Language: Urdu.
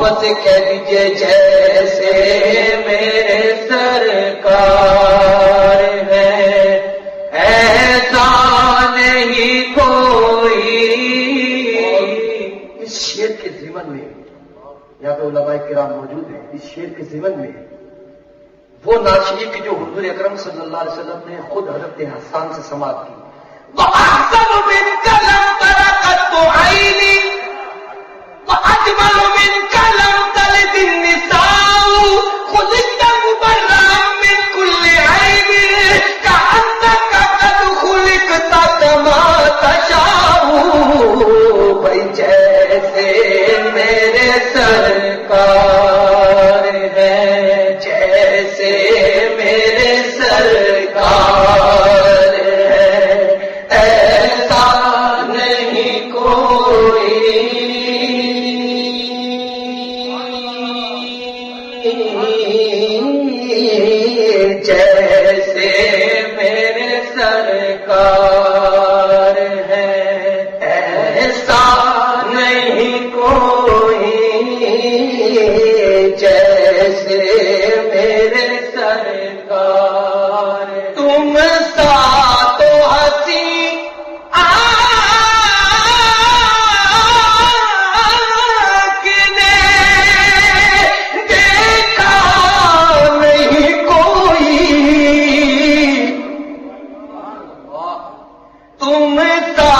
محبت کہہ دیجئے جیسے میرے سرکار ہے، ایسا نہیں کوئی. اس شعر کے ضمن میں یہاں پہ علماء کرام موجود ہیں. اس شعر کے ضمن میں وہ نعت جو حضور اکرم صلی اللہ علیہ وسلم نے خود حضرت حسان سے سماعت کی. وَأَحْسَنُ مِنْكَ لَمْ تَرَ قَطُّ عَيْنِي وَأَجْمَلُ مِنْكَ لَمْ تَلِدِ النِّسَاءُ خُلِقْتَ مُبَرَّأً مِنْ كُلِّ عَيْبٍ كَأَنَّكَ قَدْ خُلِقْتَ كَمَا تَشَاءُ. بھائی جیسے میرے سرکار ہے، جیسے میرے سرکار ہے، ایسا نہیں کوئی. جیسے میرے سرکار ہے، ایسا نہیں کوئی. جیسے میرے سرکار تم سا تو ہنسی آنکھ نے دیکھا نہیں کوئی. تم سا